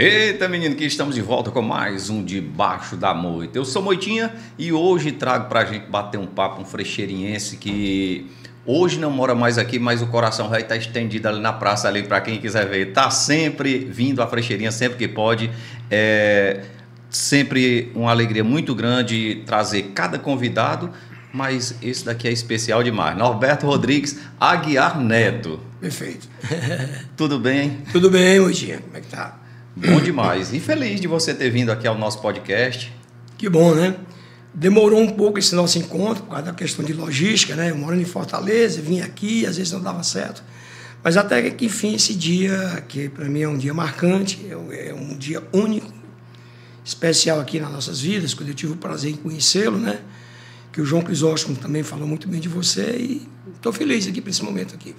Eita, menino, que estamos de volta com mais um Debaixo da Moita. Eu sou Moitinha e hoje trago pra gente bater um papo, um frecheirense que hoje não mora mais aqui, mas o coração vai estar estendido ali na praça, ali para quem quiser ver. Tá sempre vindo a Frecheirinha, sempre que pode. Sempre uma alegria muito grande trazer cada convidado, mas esse daqui é especial demais. Norberto Rodrigues Aguiar Neto. Perfeito. Tudo bem? Tudo bem, Moitinha. Como é que tá? Bom demais. E feliz de você ter vindo aqui ao nosso podcast. Que bom, né? Demorou um pouco esse nosso encontro, por causa da questão de logística, né? Eu moro em Fortaleza, vim aqui, às vezes não dava certo. Mas até que, enfim, esse dia, que para mim é um dia marcante, é um dia único, especial aqui nas nossas vidas, quando eu tive o prazer em conhecê-lo, né? Que o João Crisóstomo também falou muito bem de você e estou feliz aqui para esse momento aqui.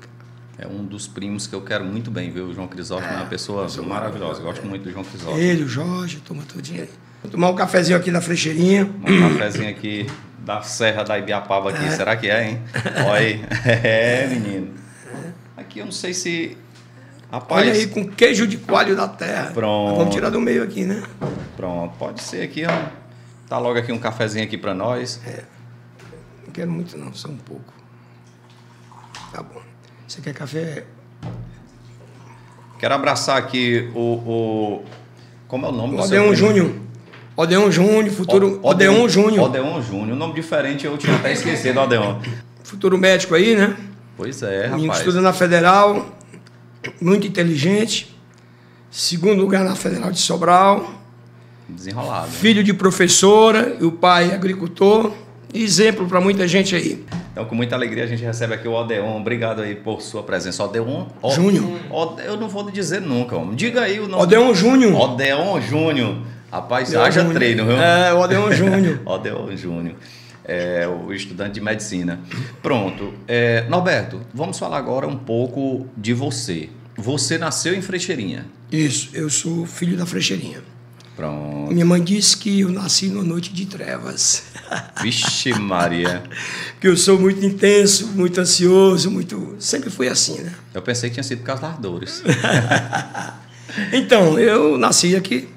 É um dos primos que eu quero muito bem, viu? O João Crisóstomo é uma pessoa maravilhosa. Eu gosto muito do João Crisóstomo. Ele, o Jorge, toma tudinho aí. Vou tomar um cafezinho aqui da Frecheirinha. Um cafezinho aqui da Serra da Ibiapaba aqui. Será que é, hein? Olha aí. É, menino. Aqui eu não sei se... Rapaz... Olha aí, com queijo de coalho da terra. Pronto. Vamos tirar do meio aqui, né? Pronto. Pode ser aqui, ó. Tá logo aqui um cafezinho aqui pra nós. Não quero muito não, só um pouco. Tá bom. Você quer café? Quero abraçar aqui o como é o nome do Odeon Júnior. Odeon Júnior, futuro... Odeon Júnior. Odeon Júnior. Um nome diferente, eu tinha até esquecido, Odeon. Futuro médico aí, né? Pois é, Menino rapaz. estuda na Federal, muito inteligente. Segundo lugar na Federal de Sobral. Desenrolado. Filho de professora e o pai agricultor. Exemplo para muita gente aí. Então, com muita alegria, a gente recebe aqui o Odeon. Obrigado aí por sua presença. Odeon Júnior. Eu não vou dizer nunca, homem. Diga aí o nome. Odeon Júnior. Odeon Júnior. Rapaz, Odeon haja Júnior. treino, viu? É, Odeon Júnior. Odeon Júnior. É o estudante de medicina. Pronto. Norberto, vamos falar agora um pouco de você. Você nasceu em Frecheirinha. Isso, eu sou filho da Frecheirinha. Pronto. Minha mãe disse que eu nasci numa noite de trevas. Vixe Maria. Que eu sou muito intenso, muito ansioso, muito... Sempre fui assim, né? Eu pensei que tinha sido por causa das dores. Então, eu nasci aqui.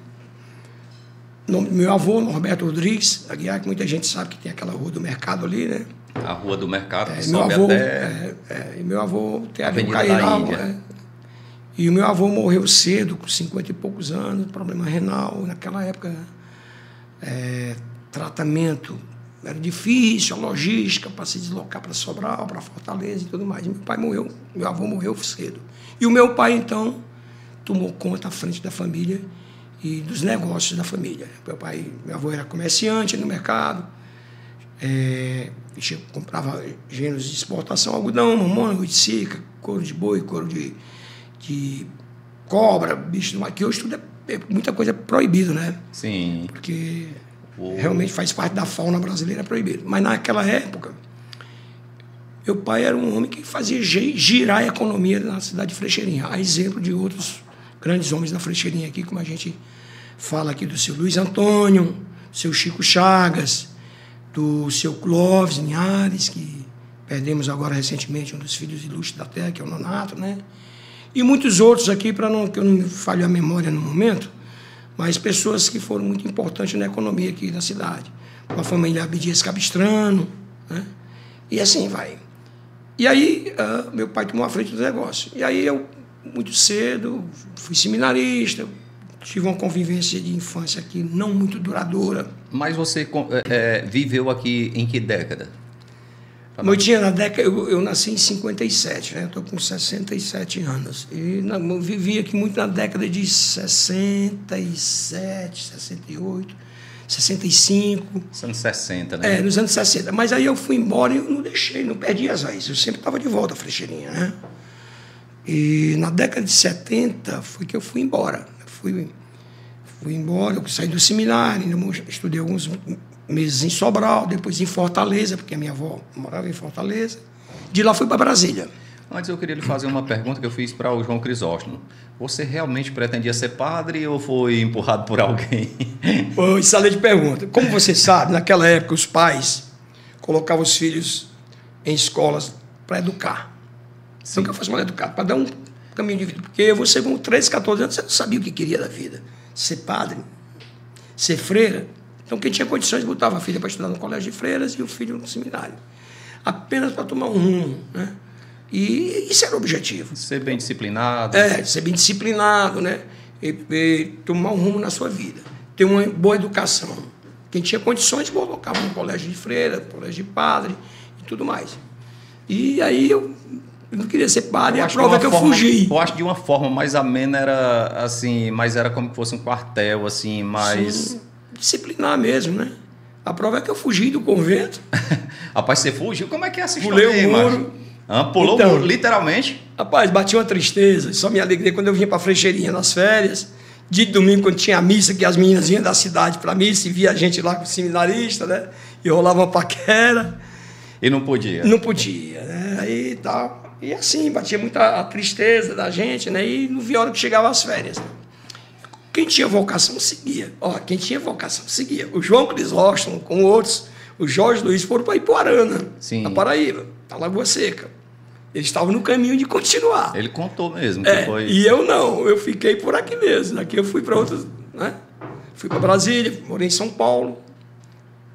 O nome do meu avô, Norberto Rodrigues Aguiar, que muita gente sabe que tem aquela rua do mercado ali, né? A rua do mercado, que Meu sobe avô, até... e meu avô tem ali um Avenida da Cairal, Índia. né? E o meu avô morreu cedo, com 50 e poucos anos, problema renal. Naquela época, tratamento era difícil, a logística para se deslocar para Sobral, para Fortaleza e tudo mais. Meu avô morreu cedo. E o meu pai, então, tomou conta à frente da família e dos negócios da família. Meu avô era comerciante no mercado, comprava gêneros de exportação, algodão, mamona, oiticica, couro de boi, couro de cobra, bicho do mar, que hoje tudo muita coisa é proibido, né? Sim. Porque realmente faz parte da fauna brasileira, é proibido. Mas naquela época, meu pai era um homem que fazia girar a economia na cidade de Frecheirinha, a exemplo de outros grandes homens da Frecheirinha aqui, como a gente fala aqui do seu Luiz Antônio, do seu Chico Chagas, do seu Clóvis Linhares, que perdemos agora recentemente um dos filhos ilustres da terra, que é o Nonato, né? E muitos outros aqui, para que eu não me falhe a memória no momento, mas pessoas que foram muito importantes na economia aqui da cidade. Com a família Abdias Capistrano, né? E assim vai. E aí, meu pai tomou a frente do negócio. E aí eu, muito cedo, fui seminarista, tive uma convivência de infância aqui não muito duradoura. Mas você viveu aqui em que década? Moitinha, na década, eu nasci em 57, né? Eu estou com 67 anos. E eu vivi aqui muito na década de 67, 68, 65. Nos anos 60, né? Nos anos 60. Mas aí eu fui embora e eu não deixei, não perdi as raízes. Eu sempre estava de volta à Frecheirinha, né? E na década de 70 foi que eu fui embora. Fui embora, eu saí do seminário, estudei alguns meses em Sobral, depois em Fortaleza, porque a minha avó morava em Fortaleza. De lá fui para Brasília. Antes eu queria lhe fazer uma pergunta que eu fiz para o João Crisóstomo. Você realmente pretendia ser padre ou foi empurrado por alguém? Excelente pergunta. Como você sabe, naquela época os pais colocavam os filhos em escolas para educar. Sim. Não que eu fosse mal educado, para dar caminho de vida. Porque você com 13, 14 anos, você não sabia o que queria da vida. Ser padre, ser freira. Então, quem tinha condições botava a filha para estudar no colégio de freiras e o filho no seminário. Apenas para tomar um rumo, né? E isso era o objetivo. Ser bem disciplinado. Ser bem disciplinado, né? E tomar um rumo na sua vida. Ter uma boa educação. Quem tinha condições colocava no colégio de freira, no colégio de padre e tudo mais. E aí eu não queria ser padre, a prova é que eu fugi. Eu acho que de uma forma mais amena era assim, mas era como que fosse um quartel, assim, mais... Sim, disciplinar mesmo, né? A prova é que eu fugi do convento. Rapaz, você fugiu? Como é que é essa história? Pulei o muro. Pulou o muro, literalmente? Rapaz, bati uma tristeza. Só me alegrei quando eu vinha para Frecheirinha nas férias. Dia de domingo, quando tinha a missa, que as meninas vinham da cidade para a missa e via a gente lá com o seminarista, né? E rolava uma paquera. E não podia? Não podia, né? Aí tal. E assim, batia muita a tristeza da gente, né? E não via a hora que chegava as férias. Quem tinha vocação seguia. Quem tinha vocação seguia. O João Crisóstomo, com outros, o Jorge Luiz foram para Ipuarana, na Paraíba, na Lagoa Seca. Eles estavam no caminho de continuar. Ele contou mesmo que foi... E eu não, eu fiquei por aqui mesmo. Aqui eu fui para outros, né? Fui para Brasília, morei em São Paulo.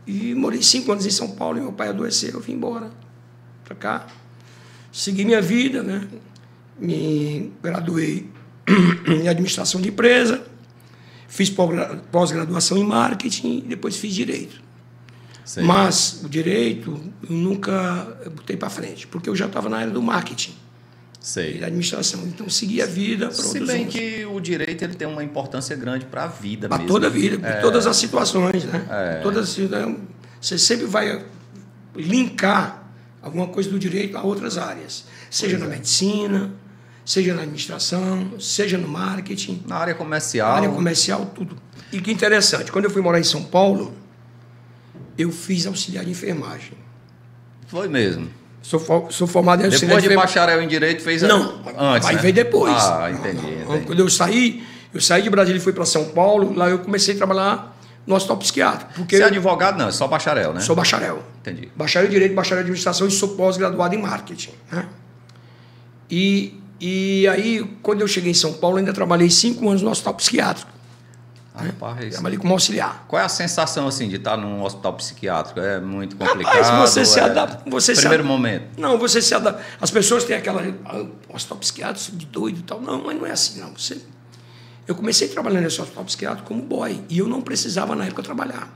E morei 5 anos em São Paulo e meu pai adoeceu, eu vim embora para cá. Segui minha vida, né? Me graduei em administração de empresa, fiz pós-graduação em marketing e depois fiz direito. Sei. Mas o direito eu nunca botei para frente, porque eu já estava na área do marketing. Sei. E da administração. Então, segui a vida para outros. Se bem que o direito ele tem uma importância grande para a vida mesmo. Para toda a vida, para todas as situações, né? Você sempre vai linkar alguma coisa do direito a outras áreas. Seja na medicina, seja na administração, seja no marketing. Na área comercial. Na área comercial, tudo. E que interessante, quando eu fui morar em São Paulo, eu fiz auxiliar de enfermagem. Foi mesmo? Sou formado em auxiliar Depois de bacharel em Direito, fez Não, antes, aí né? veio depois. Entendi. Quando eu saí de Brasília e fui para São Paulo, lá eu comecei a trabalhar no hospital psiquiátrico. Porque você é advogado, não, é só bacharel, né? Sou bacharel. Entendi. Bacharel em Direito, bacharel em Administração e sou pós-graduado em Marketing. Né? E aí, quando eu cheguei em São Paulo, ainda trabalhei 5 anos no hospital psiquiátrico. Rapaz, trabalhei como auxiliar. Qual é a sensação assim de estar num hospital psiquiátrico? É muito complicado? Rapaz, você se adapta. Primeiro momento. Não, você se adapta. As pessoas têm aquela... hospital psiquiátrico, de doido e tal. Não, mas não é assim, não. Eu comecei trabalhando nesse hospital psiquiátrico como boy. E eu não precisava, na época, trabalhar.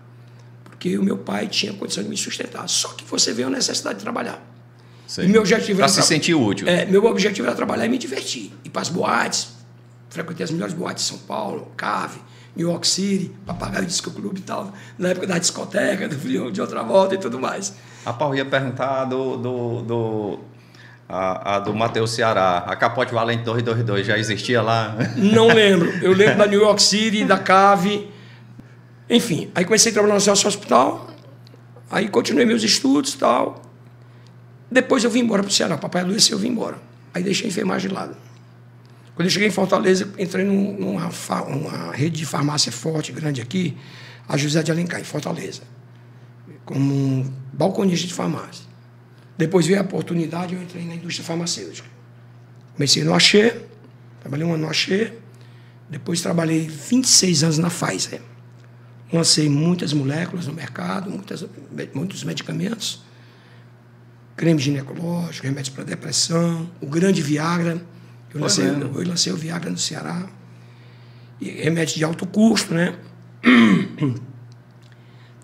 Porque o meu pai tinha condição de me sustentar. Só que você vê a necessidade de trabalar. Sei. E meu objetivo para se sentir útil. Meu objetivo era trabalhar e me divertir. Ir para as boates. Frequentei as melhores boates de São Paulo, Cave, New York City, Papagaio Disco Clube e tal, na época da discoteca, de outra volta e tudo mais. Rapaz, eu ia perguntar do Matheus Ceará. A Capote Valente 222 já existia lá? Não lembro. Eu lembro da New York City, da Cave. Enfim, aí comecei a trabalhar no nosso hospital, aí continuei meus estudos e tal. Depois eu vim embora para o Ceará. Papai adoeceu, eu vim embora. Aí deixei a enfermagem de lado. Quando eu cheguei em Fortaleza, entrei numa rede de farmácia forte, grande aqui, a José de Alencar, em Fortaleza, como balconista de farmácia. Depois veio a oportunidade, eu entrei na indústria farmacêutica. Comecei no Axê, trabalhei um ano no Axê, depois trabalhei 26 anos na Pfizer. Lancei muitas moléculas no mercado, muitos medicamentos, creme ginecológico, remédios para depressão, o grande Viagra. Eu lancei o Viagra no Ceará. E remédios de alto custo, né?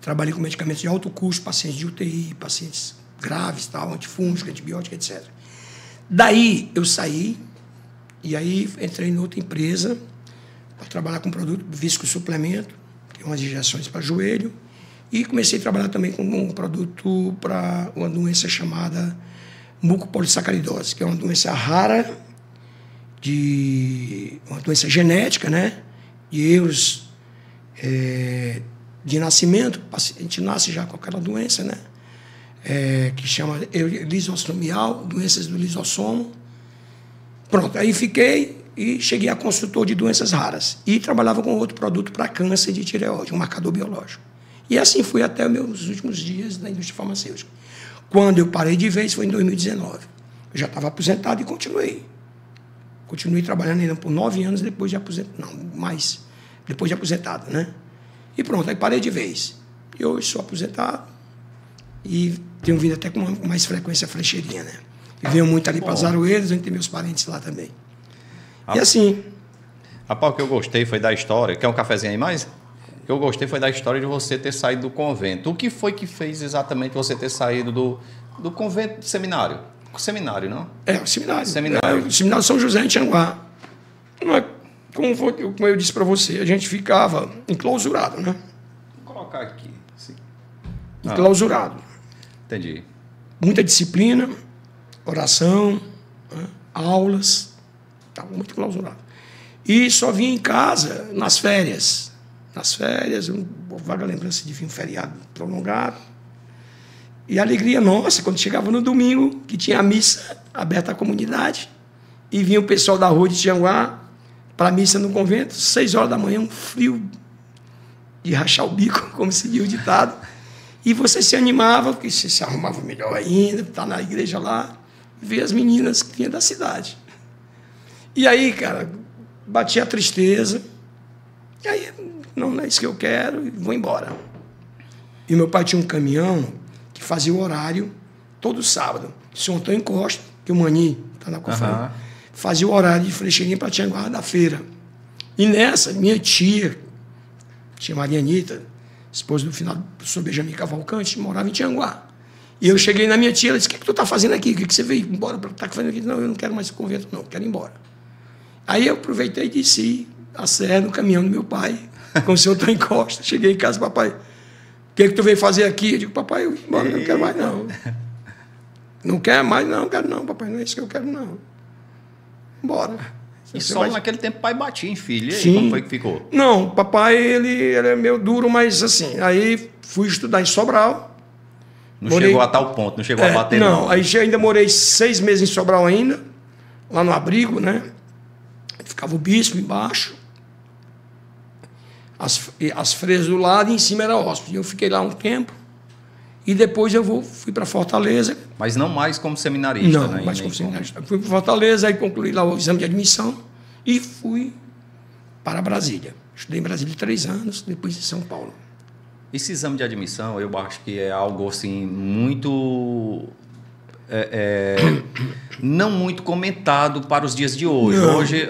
Trabalhei com medicamentos de alto custo, pacientes de UTI, pacientes graves, tal, antifúngico, antibiótico, etc. Daí eu saí e aí entrei em outra empresa para trabalhar com produto visco suplemento, que é umas injeções para joelho, e comecei a trabalhar também com um produto para uma doença chamada mucopolissacaridose, que é uma doença rara, uma doença genética, né? De erros de nascimento, o paciente nasce já com aquela doença, né? Que chama lisossomial, doenças do lisossomo. Pronto, aí fiquei e cheguei a consultor de doenças raras. E trabalhava com outro produto para câncer de tireoide, um marcador biológico. E assim fui até os meus últimos dias na indústria farmacêutica. Quando eu parei de vez foi em 2019. Eu já estava aposentado e continuei Continuei trabalhando ainda por 9 anos depois de aposentado. Não, mais. Depois de aposentado, né? E pronto, aí parei de vez. E hoje sou aposentado e tenho vindo até com mais frequência a Frecheirinha, né? E venho muito ali para Aroeiros, onde tem meus parentes lá também. E assim... Rapaz, o que eu gostei foi da história... Quer um cafezinho aí mais? O que eu gostei foi da história de você ter saído do convento. O que foi que fez exatamente você ter saído do convento do seminário? Seminário, não? O seminário. O seminário São José em Tianguá. Não é, como eu disse para você, a gente ficava enclausurado, né? Vou colocar aqui. Sim. Enclausurado. Entendi. Muita disciplina, oração, né? Aulas. Estava muito enclausurado. E só vinha em casa nas férias. Nas férias, uma vaga lembrança de vir um feriado prolongado. E a alegria nossa, quando chegava no domingo, que tinha a missa aberta à comunidade, e vinha o pessoal da rua de Tianguá para a missa no convento, 6 horas da manhã, um frio de rachar o bico, como se diz o ditado. E você se animava, porque você se arrumava melhor ainda, estar na igreja lá, e ver as meninas que vinham da cidade. E aí, cara, batia a tristeza, e aí, não é isso que eu quero, e vou embora. E meu pai tinha um caminhão que fazia o horário todo sábado. São Antônio Costa, que o Mani está na conferência, fazia o horário de Frecheirinha para Tianguá da feira. E nessa, minha tia Maria Anitta, esposa do final do professor Benjamin Cavalcante, morava em Tianguá. E eu cheguei na minha tia, ela disse: o que tu está fazendo aqui? O que você veio embora para estar fazendo aqui? Não, eu não quero mais esse convento, não, quero ir embora. Aí eu aproveitei e desci a serra no caminhão do meu pai, com o senhor Antônio Costa. Cheguei em casa, papai, o que tu veio fazer aqui? Eu digo: papai, eu vou embora, não quero mais, não. Não quer mais? Não, quero não, papai, não é isso que eu quero, não. Bora. E só naquele tempo o pai batia em filho. E aí, sim. Como foi que ficou? Não, papai, ele é meio duro, mas assim, aí fui estudar em Sobral. Não chegou a tal ponto, não chegou a bater, não. Aí ainda morei 6 meses em Sobral ainda, lá no abrigo, né? Ficava o bispo embaixo, as freiras do lado e em cima era hóspede. Eu fiquei lá um tempo e depois fui para Fortaleza. Mas não mais como seminarista, não, né? Não, mais como seminarista. Fui para Fortaleza, aí concluí lá o exame de admissão e fui para Brasília. Estudei em Brasília 3 anos, depois em São Paulo. Esse exame de admissão, eu acho que é algo assim muito... não muito comentado para os dias de hoje. Não, hoje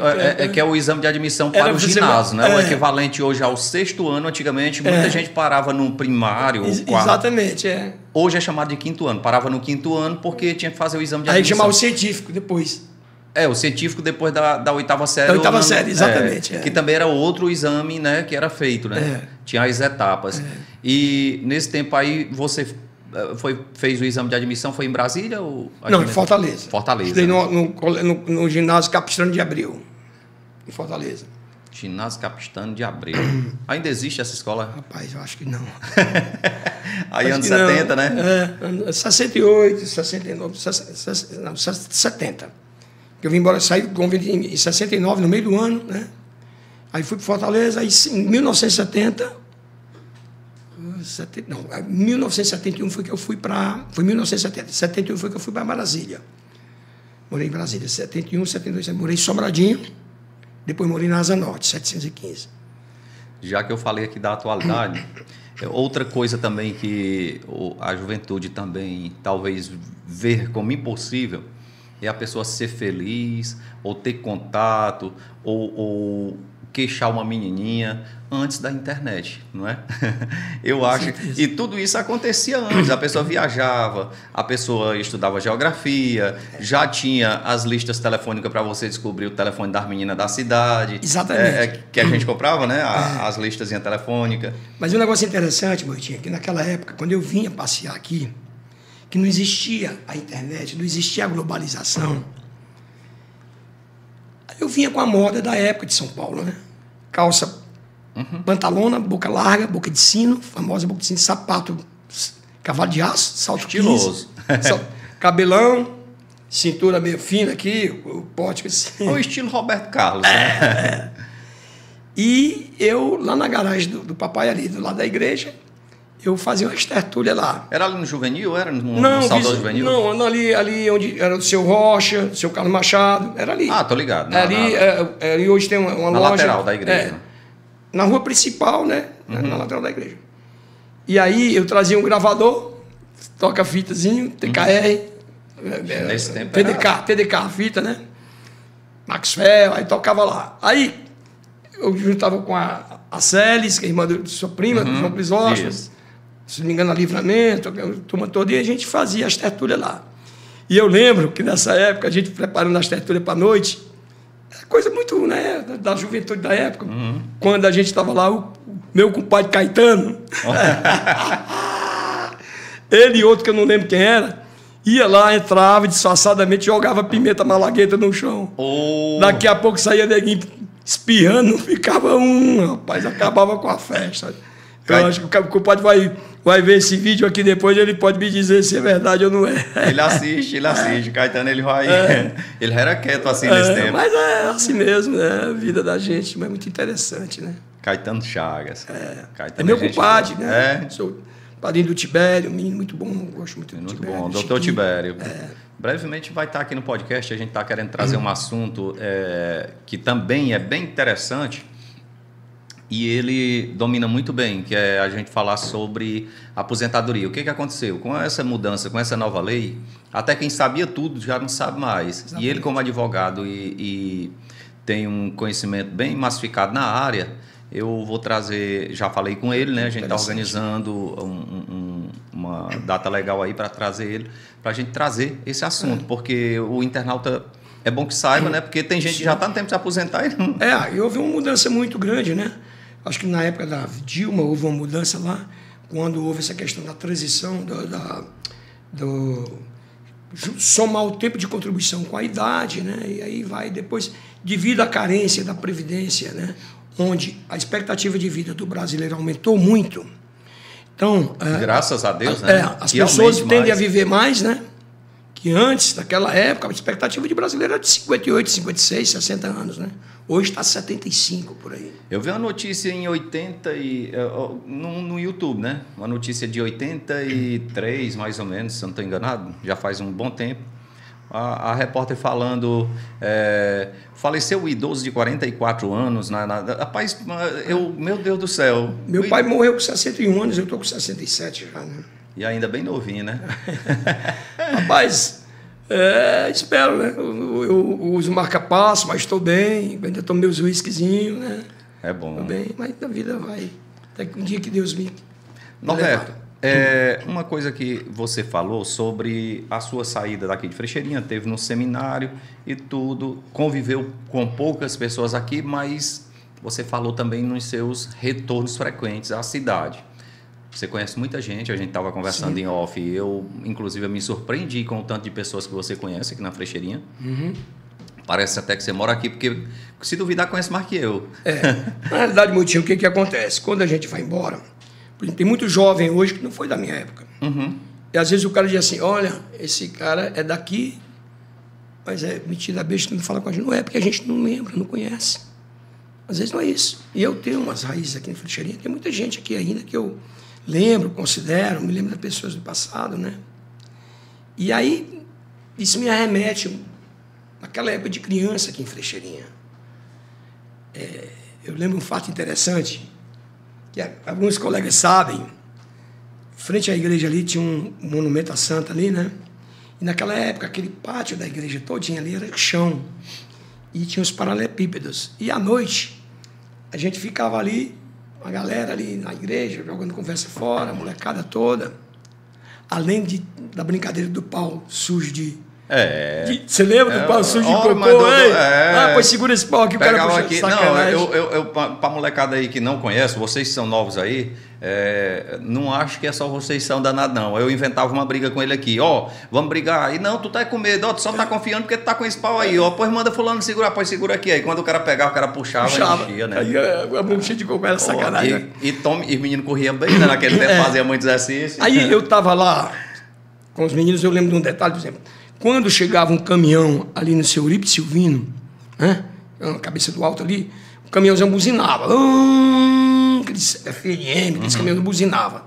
que é o exame de admissão para o ginásio, né? O equivalente hoje ao 6º ano. Antigamente, muita gente parava no primário. Exatamente, Hoje é chamado de 5º ano. Parava no 5º ano porque tinha que fazer o exame de admissão. admissão. Aí chamava o científico depois. O científico depois da 8ª série. Da 8ª série, exatamente. Que também era outro exame, né, que era feito, né? Tinha as etapas. E nesse tempo aí você... fez o exame de admissão, foi em Brasília? Ou não, em Fortaleza. Fortaleza. Estudei no ginásio Capistrano de Abreu, em Fortaleza. Ginásio Capistrano de Abreu. Ainda existe essa escola? Rapaz, eu acho que não. Aí anos 70, né? 68, 69, 70. Eu vim embora, saí do convento em 69, no meio do ano, né? Aí fui para Fortaleza, aí em 1970... Não, 1971 foi que eu fui para... Foi 1970. 71 foi que eu fui para Brasília. Morei em Brasília. 71, 72, morei em Sobradinho. Depois morei na Asa Norte, 715. Já que eu falei aqui da atualidade, outra coisa também que a juventude também talvez ver como impossível é a pessoa ser feliz, ou ter contato, ou queixar uma menininha antes da internet, não é? Eu acho. E tudo isso acontecia antes. A pessoa viajava, a pessoa estudava geografia, já tinha as listas telefônicas para você descobrir o telefone das meninas da cidade. Exatamente. Que a gente comprava, né? As listazinhas telefônicas. Mas um negócio interessante, Moitinha, que naquela época, quando eu vinha passear aqui, que não existia a internet, não existia a globalização, eu vinha com a moda da época de São Paulo, né? Calça, pantalona, boca larga, boca de sino, famosa boca de sino, sapato, cavalo de aço, salto estiloso. 15, cabelão, cintura meio fina aqui, o pote assim. O estilo Roberto Carlos, né? E eu, lá na garagem do papai ali, do lado da igreja, eu fazia umas tertúlias lá. Era ali no Juvenil? Era no Saudoso Juvenil? Não, ali onde era o seu Rocha, o seu Carlos Machado, era ali. Ah, tô ligado. Ali hoje tem uma loja. Na lateral da igreja. Na rua principal, né? Na lateral da igreja. E aí eu trazia um gravador, toca-fitazinho, TKR, Nesse tempo TDK, a fita, né? Maxwell, aí tocava lá. Aí eu juntava com a Célis, que é irmã de sua prima, do João Crisóstomo, se não me engano, a Livramento, a turma toda, e a gente fazia as tertúlias lá. E eu lembro que nessa época, a gente preparando as tertúlias para a noite, coisa muito, né, da juventude da época. Quando a gente estava lá, o meu compadre Caetano, ele e outro que eu não lembro quem era, ia lá, entrava disfarçadamente, jogava pimenta malagueta no chão. Daqui a pouco saía neguinho espirrando, ficava rapaz, acabava com a festa. Eu acho que o compadre vai ver esse vídeo aqui depois, ele pode me dizer se é verdade ou não é. Ele assiste. Caetano, ele vai... Ele era quieto assim nesse tempo. Mas é assim mesmo, né? A vida da gente, mas é muito interessante, né? Caetano Chagas. Caetano é meu compadre, né? Sou padrinho do Tibério, um menino muito bom, gosto muito do Tibério. Muito bom, doutor Tibério. Brevemente vai estar aqui no podcast, a gente está querendo trazer um assunto que também é bem interessante e ele domina muito bem, que é a gente falar sobre aposentadoria. O que aconteceu? Com essa mudança, com essa nova lei, até quem sabia tudo já não sabe mais. Exatamente. E ele, como advogado e tem um conhecimento bem massificado na área, eu vou trazer, já falei com ele, né? A gente está organizando uma data legal aí para trazer ele, para a gente trazer esse assunto, porque o internauta é bom que saiba, né? Porque tem gente que já está no tempo de se aposentar e não... E houve uma mudança muito grande, né? Acho que na época da Dilma houve uma mudança lá, quando houve essa questão da transição, somar o tempo de contribuição com a idade, né? E aí vai depois, devido à carência da Previdência, né? Onde a expectativa de vida do brasileiro aumentou muito. Então, graças a Deus, né? As pessoas tendem a viver mais, né? Que antes, naquela época, a expectativa de brasileiro era de 58, 56, 60 anos, né? Hoje está 75 por aí. Eu vi uma notícia em 80 no YouTube, né? Uma notícia de 83, mais ou menos, se eu não estou enganado, já faz um bom tempo. A repórter falando, faleceu o idoso de 44 anos. Rapaz, meu Deus do céu. Meu pai morreu com 61 anos, eu estou com 67 já, né? E ainda bem novinho, né? Rapaz, espero, né? Eu uso marca-passo, mas estou bem, ainda tomo meus whiskyzinhos, né? É bom. Estou bem, mas a vida vai. Até que um dia que Deus me... Norberto, uma coisa que você falou sobre a sua saída daqui de Frecheirinha, teve no seminário e tudo, conviveu com poucas pessoas aqui, mas você falou também nos seus retornos frequentes à cidade. Você conhece muita gente, a gente estava conversando em off, eu, inclusive, me surpreendi com o tanto de pessoas que você conhece aqui na Frecheirinha. Parece até que você mora aqui, porque, se duvidar, conhece mais que eu. Na realidade, Motinho, o que acontece? Quando a gente vai embora, tem muito jovem hoje que não foi da minha época. E às vezes o cara diz assim, olha, esse cara é daqui, mas é metido a besta, não fala com a gente. Não é, porque a gente não lembra, não conhece. Às vezes não é isso. E eu tenho umas raízes aqui em Frecheirinha, tem muita gente aqui ainda que eu lembro, considero, me lembro das pessoas do passado, né? E aí, isso me arremete naquela época de criança aqui em Frecheirinha. Eu lembro um fato interessante, que alguns colegas sabem, frente à igreja ali tinha um monumento à Santa ali, né? E naquela época, aquele pátio da igreja todinha ali era chão. E tinha os paralelepípedos. E à noite, a gente ficava ali, a galera ali na igreja, jogando conversa fora, a molecada toda. Além da brincadeira do pau sujo de... Você lembra do pau sujo de cocô? Pois segura esse pau aqui, o cara puxa aqui. Não, pra molecada aí que não conhece, vocês que são novos aí, não acho que é só vocês são danados, não. Eu inventava uma briga com ele aqui, vamos brigar. E não, tu tá com medo, tu só tá confiando porque tu tá com esse pau aí, pois manda fulano segurar, pois segura aqui. Aí quando o cara pegava, o cara puxava e enchia, né? Aí a mão cheia de cocô era sacanagem. E os meninos corriam bem, né? Naquele tempo fazia muito exercício. Aí eu tava lá com os meninos, eu lembro de um detalhe, por exemplo, quando chegava um caminhão ali no seu Euripe Silvino, né? Na cabeça do alto ali, o caminhãozão buzinava. Aquele FNM, aquele caminhão buzinava.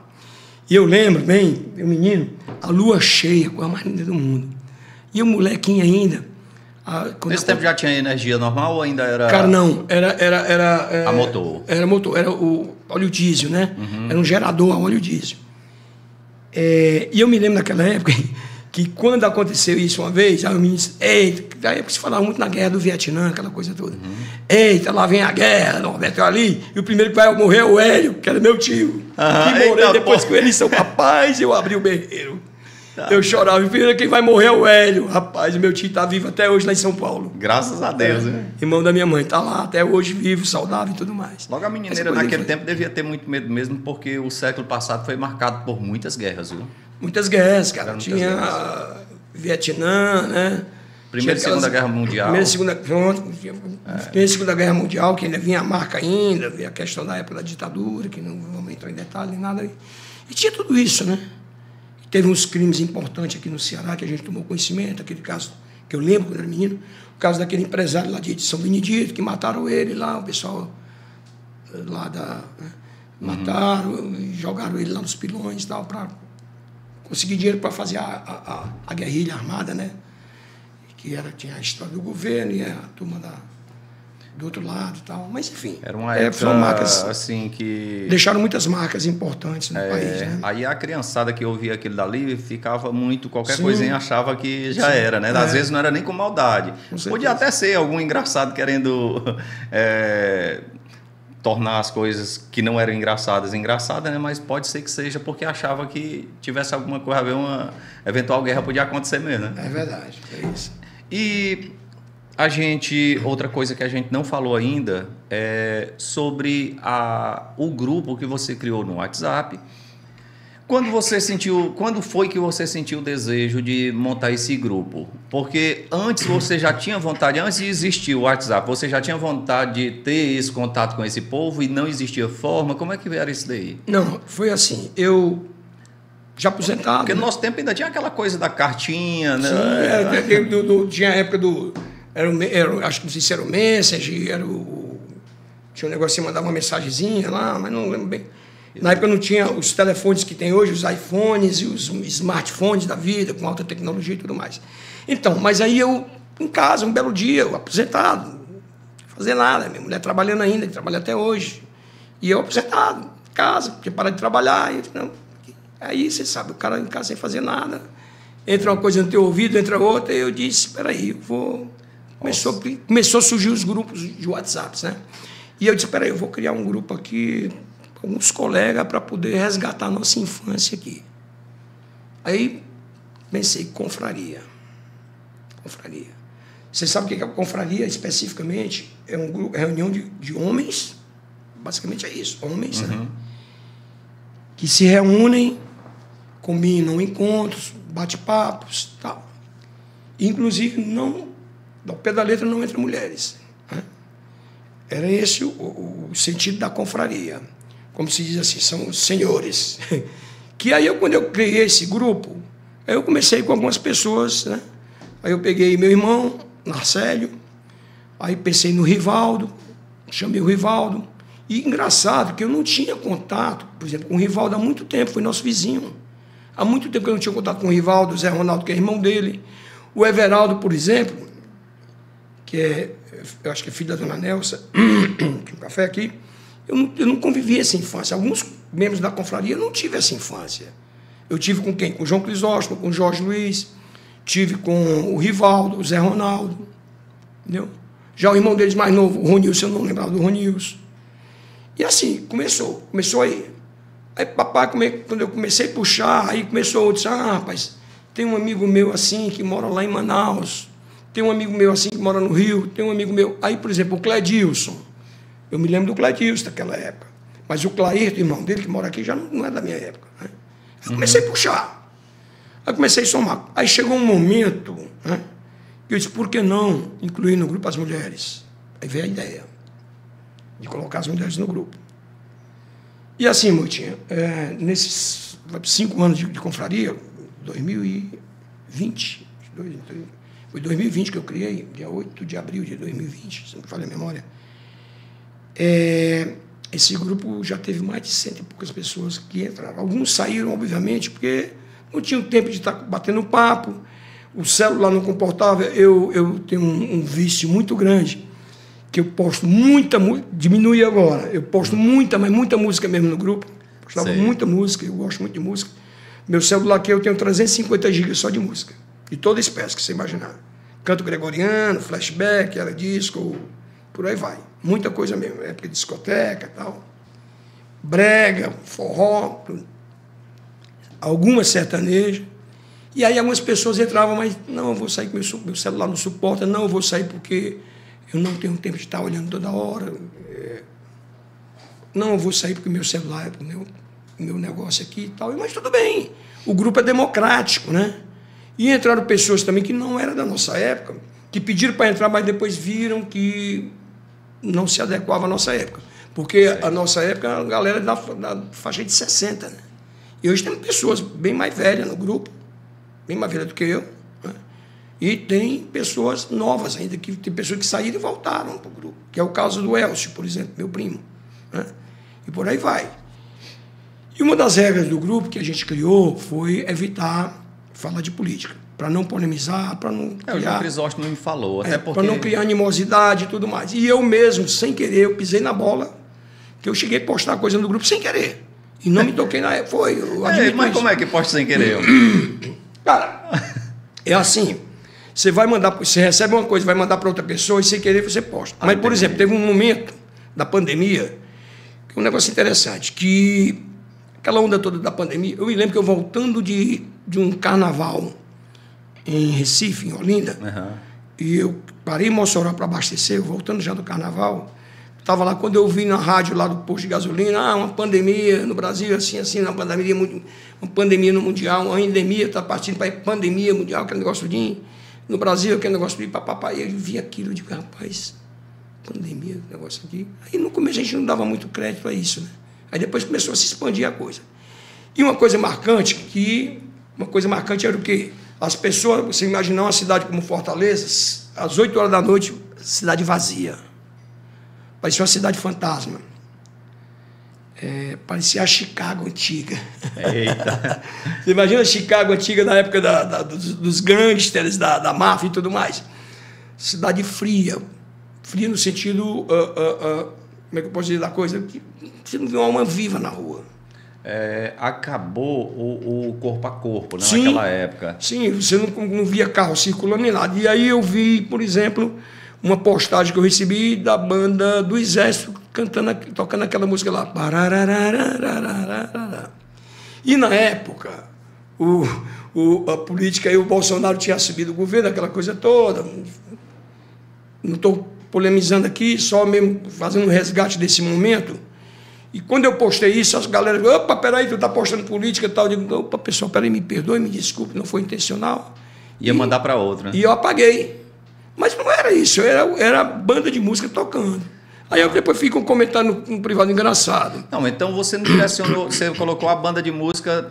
E eu lembro bem, meu menino, a lua cheia, com a mais linda do mundo. E o molequinho ainda... Nesse tempo já tinha energia normal ou ainda era... Cara, não. Era a motor. Era motor. Era o óleo diesel, né? Era um gerador a óleo diesel. E eu me lembro naquela época que quando aconteceu isso uma vez, aí o menino disse, eita, da época se falava muito na guerra do Vietnã, aquela coisa toda. Eita, lá vem a guerra, Norberto ali, e o primeiro que vai morrer é o Hélio, que era meu tio. E morreu depois com ele, seu rapaz, eu abri o berreiro. Eu chorava, e primeiro quem vai morrer é o Hélio. Rapaz, meu tio está vivo até hoje lá em São Paulo. Graças a Deus, né? Irmão da minha mãe, está lá até hoje vivo, saudável e tudo mais. Logo a menineira naquele tempo devia ter muito medo mesmo, porque o século passado foi marcado por muitas guerras, viu? Muitas guerras, cara. Tinha Vietnã, né? Primeira e Segunda Guerra Mundial. Primeira e Segunda Guerra Mundial, que ainda vinha a marca ainda, vinha a questão da época da ditadura, que não vamos entrar em detalhe nem nada. E tinha tudo isso, né? E teve uns crimes importantes aqui no Ceará, que a gente tomou conhecimento, aquele caso que eu lembro quando era menino, o caso daquele empresário lá de São Benedito, que mataram ele lá, o pessoal lá mataram, jogaram ele lá nos pilões e tal, para conseguir dinheiro para fazer a guerrilha armada, né? Que tinha a história do governo e a turma do outro lado e tal. Mas, enfim. Era uma época, são marcas, assim, que... Deixaram muitas marcas importantes no país, né? Aí a criançada que ouvia aquilo dali ficava muito... Qualquer coisinha achava que já era, né? Às vezes não era nem com maldade. Podia até ser algum engraçado querendo... tornar as coisas que não eram engraçadas, né? Mas pode ser que seja porque achava que tivesse alguma coisa a ver, uma eventual guerra podia acontecer mesmo, né? É verdade, é isso. E outra coisa que a gente não falou ainda é sobre o grupo que você criou no WhatsApp. Quando foi que você sentiu o desejo de montar esse grupo? Porque antes você já tinha vontade, antes de existir o WhatsApp, você já tinha vontade de ter esse contato com esse povo e não existia forma? Como é que era isso daí? Não, foi assim, eu já aposentado... Porque no nosso tempo ainda tinha aquela coisa da cartinha, né? Sim, tinha a época do... acho que não sei se era o Messenger, tinha um negócio de mandar uma mensagenzinha lá, mas não lembro bem. Na época não tinha os telefones que tem hoje, os iPhones e os smartphones da vida, com alta tecnologia e tudo mais. Então, mas aí eu, em casa, um belo dia, eu aposentado, não fazer nada, minha mulher trabalhando ainda, que trabalha até hoje. E eu aposentado, em casa, tinha parado de trabalhar. Aí, você sabe, o cara em casa sem fazer nada, entra uma coisa no teu ouvido, entra outra, e eu disse, espera aí, eu vou... Começou a surgir os grupos de WhatsApp, né? E eu disse, espera aí, eu vou criar um grupo aqui... alguns colegas para poder resgatar a nossa infância aqui. Aí pensei, confraria. Você sabe o que é a confraria especificamente? É um grupo, reunião de homens, basicamente é isso, homens, né? Que se reúnem, combinam encontros, bate-papos, tal. Inclusive, não, ao pé da letra, não entre mulheres. Né? Era esse o sentido da confraria. Como se diz assim, são os senhores. Que aí, quando eu criei esse grupo, aí eu comecei com algumas pessoas, né? Aí eu peguei meu irmão, Marcélio, aí pensei no Rivaldo, chamei o Rivaldo. E engraçado que eu não tinha contato, por exemplo, com o Rivaldo há muito tempo, foi nosso vizinho. Há muito tempo que eu não tinha contato com o Rivaldo, o Zé Ronaldo, que é irmão dele. O Everaldo, por exemplo, que eu acho que é filho da dona Nelsa, tem um café aqui. Eu não convivi essa infância. Alguns membros da confraria eu não tive essa infância. Eu tive com quem? Com o João Crisóstomo, com o Jorge Luiz, tive com o Rivaldo, o Zé Ronaldo, entendeu? Já o irmão deles mais novo, o Ronilson, eu não lembrava do Ronilson. E assim, começou aí. Aí papai, quando eu comecei a puxar, aí começou outro, rapaz, tem um amigo meu assim, que mora lá em Manaus, tem um amigo meu assim, que mora no Rio, tem um amigo meu, aí, por exemplo, o Cledilson. Eu me lembro do Cledilson daquela época. Mas o Clairto, irmão dele, que mora aqui, já não é da minha época. Né? Eu comecei a puxar. Aí comecei a somar. Aí chegou um momento, né, que eu disse, por que não incluir no grupo as mulheres? Aí veio a ideia de colocar as mulheres no grupo. E assim, Moitinha, nesses 5 anos de confraria, 2020, foi 2020 que eu criei, dia 8 de abril de 2020, se não me falha a memória, esse grupo já teve mais de 100 e poucas pessoas que entraram. Alguns saíram, obviamente, porque não tinham tempo de estar batendo papo, o celular não comportava. Eu tenho um vício muito grande, que eu posto muita música, diminui agora, eu posto muita, mas muita música mesmo no grupo, postava muita música, eu gosto muito de música. Meu celular aqui eu tenho 350 GB só de música, de toda espécie que você imaginar. Canto gregoriano, flashback, era disco, por aí vai. Muita coisa mesmo, época de discoteca e tal. Brega, forró, algumas sertanejas. E aí algumas pessoas entravam, mas não, eu vou sair que meu celular não suporta, não, eu vou sair porque eu não tenho tempo de estar olhando toda hora. Não, eu vou sair porque meu celular é meu negócio aqui e tal. Mas tudo bem, o grupo é democrático, né? E entraram pessoas também que não eram da nossa época, que pediram para entrar, mas depois viram que não se adequava à nossa época. Porque a nossa época, a galera da faixa de 60, né? E hoje tem pessoas bem mais velhas no grupo, bem mais velhas do que eu, né? E tem pessoas novas ainda, que tem pessoas que saíram e voltaram para o grupo, que é o caso do Elcio, por exemplo, meu primo, né? E por aí vai. E uma das regras do grupo que a gente criou foi evitar falar de política, para não polemizar, para não criar... O João Crisóstomo me falou, até porque... Para não criar animosidade e tudo mais. E eu mesmo, sem querer, eu pisei na bola, que eu cheguei a postar coisa no grupo sem querer. E não me toquei na época. Foi, eu admito mas isso. como é que posta sem querer? Cara, é assim, você vai mandar, você recebe uma coisa, vai mandar para outra pessoa e sem querer você posta. Mas, por exemplo, teve um momento da pandemia, que é um negócio interessante, que aquela onda toda da pandemia, eu me lembro que eu voltando de um carnaval em Recife, em Olinda, e eu parei em Mossoró para abastecer, voltando já do carnaval, estava lá, quando eu vi na rádio lá do posto de gasolina, uma pandemia no Brasil, assim, uma pandemia no mundial, uma endemia, está partindo para pandemia mundial, aquele negócio de no Brasil, aquele negócio de papapá, e eu vi aquilo, eu digo, rapaz, pandemia, negócio aqui. Aí no começo a gente não dava muito crédito a isso, né? Aí depois começou a se expandir a coisa. E uma coisa marcante era o quê? As pessoas, você imaginar uma cidade como Fortaleza, às 8 horas da noite, cidade vazia. Parecia uma cidade fantasma. Parecia a Chicago antiga. Eita. Você imagina a Chicago antiga na época dos gangsters, da máfia e tudo mais. Cidade fria. Fria no sentido... como é que eu posso dizer da coisa? Você não vê uma alma viva na rua. Acabou o corpo a corpo, né, sim, naquela época. Sim, você não via carro circulando nem nada. E aí eu vi, por exemplo, uma postagem que eu recebi da banda do Exército tocando aquela música lá. E na época, a política e o Bolsonaro tinha assumido o governo, aquela coisa toda. Não estou polemizando aqui, só mesmo fazendo um resgate desse momento. E quando eu postei isso, as galera, opa, peraí, tu tá postando política e tal. Eu digo, opa, pessoal, peraí, me perdoe, me desculpe, não foi intencional. Ia mandar para outra. E eu apaguei. Mas não era isso, era banda de música tocando. Aí eu depois fico comentando no privado engraçado. Não, então você não direcionou, você colocou a banda de música,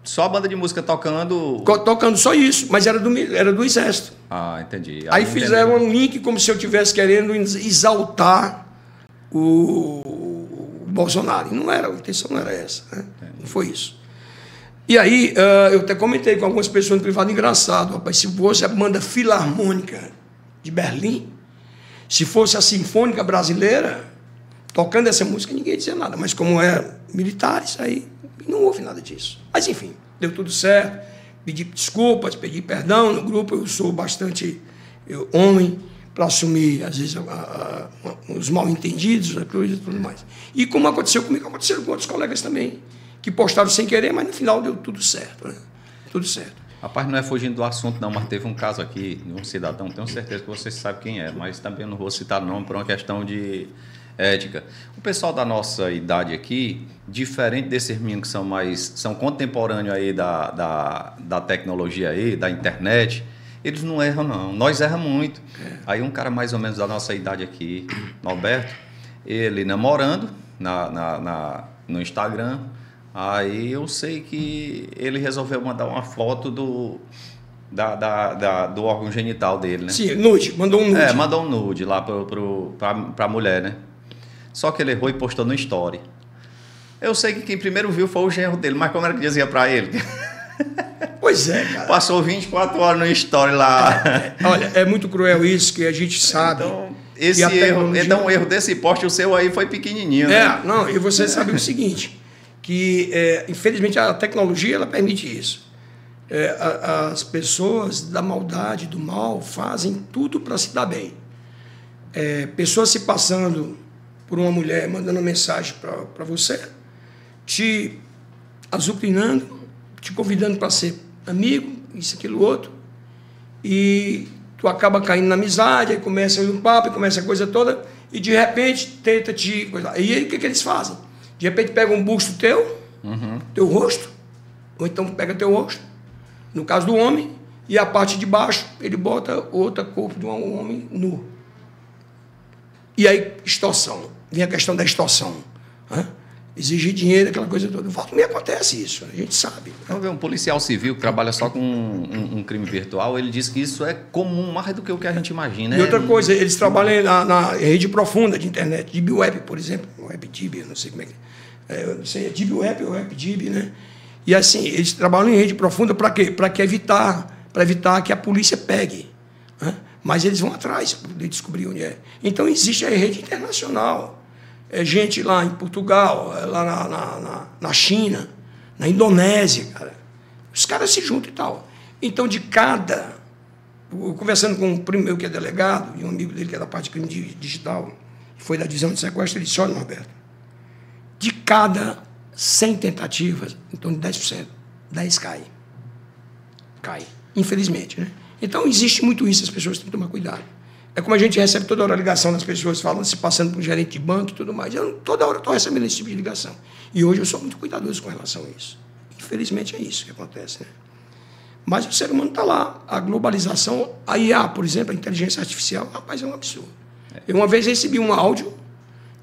só a banda de música tocando... Tocando só isso, mas era do Exército. Ah, entendi. Aí fizeram um link como se eu estivesse querendo exaltar o Bolsonaro. E não era, a intenção não era essa, né? Não foi isso. E aí, eu até comentei com algumas pessoas no privado engraçado, rapaz, se fosse a banda Filarmônica de Berlim, se fosse a Sinfônica Brasileira, tocando essa música, ninguém ia dizer nada. Mas como é militares, aí não houve nada disso. Mas, enfim, deu tudo certo. Pedi desculpas, pedi perdão no grupo. Eu sou bastante homem para assumir, às vezes, os mal-entendidos, a coisa e tudo mais. E como aconteceu comigo, aconteceu com outros colegas também, que postaram sem querer, mas no final deu tudo certo, né? Tudo certo. Rapaz, não é fugindo do assunto não, mas teve um caso aqui de um cidadão, tenho certeza que você sabe quem é, mas também não vou citar nome por uma questão de ética. O pessoal da nossa idade aqui, diferente desses meninos que são contemporâneos aí da tecnologia aí, da internet, eles não erram não, nós erramos muito. Aí um cara mais ou menos da nossa idade aqui, Norberto, ele namorando no Instagram. Aí eu sei que ele resolveu mandar uma foto do órgão genital dele, né? Sim, nude, mandou um nude. Mandou um nude lá pra mulher, né? só que ele errou e postou no story. Eu sei que quem primeiro viu foi o genro dele, mas como era que dizia pra ele? Pois é, cara. Passou 24 horas no story lá. Olha, é muito cruel isso, que a gente sabe. Então, esse erro, então um erro desse poste, o seu aí foi pequenininho, né? Não, e você sabe o seguinte, que infelizmente a tecnologia ela permite isso. As pessoas da maldade, do mal, fazem tudo para se dar bem. Pessoas se passando por uma mulher, mandando mensagem para você, te azucrinando, te convidando para ser amigo, isso, aquilo, outro, e tu acaba caindo na amizade, aí começa um papo, começa a coisa toda, e de repente tenta te... E aí o que eles fazem? De repente pega um busto teu, teu rosto, ou então pega teu rosto, no caso do homem, e a parte de baixo ele bota outra corpo de um homem nu. E aí, extorsão. Vem a questão da extorsão. Né? Exigir dinheiro, aquela coisa toda. Volta me acontece isso, a gente sabe. Vamos ver, um policial civil que trabalha só com um crime virtual, ele diz que isso é comum mais do que o que a gente imagina. E outra coisa, eles trabalham na rede profunda de internet, Deep Web, por exemplo, WebDib, eu não sei como é que eu não sei, é Deep Web ou WebDib, né? E assim, eles trabalham em rede profunda para quê? Para evitar que a polícia pegue. Né? Mas eles vão atrás para poder descobrir onde é. Então existe a rede internacional. Gente lá em Portugal, lá na China, na Indonésia, cara. Os caras se juntam e tal. Então, conversando com um primo meu que é delegado, e um amigo dele que é da parte de crime digital, que foi da divisão de sequestro, ele disse: olha, Norberto, de cada 100 tentativas, em torno de 10%, 10 cai. Cai, infelizmente, né? Então, existe muito isso, as pessoas têm que tomar cuidado. É como a gente recebe toda hora ligação das pessoas falando, se passando por um gerente de banco e tudo mais. Eu toda hora estou recebendo esse tipo de ligação. E hoje eu sou muito cuidadoso com relação a isso. Infelizmente é isso que acontece, né? Mas o ser humano está lá. A globalização, a IA, por exemplo, a inteligência artificial, rapaz, é um absurdo. Eu uma vez recebi um áudio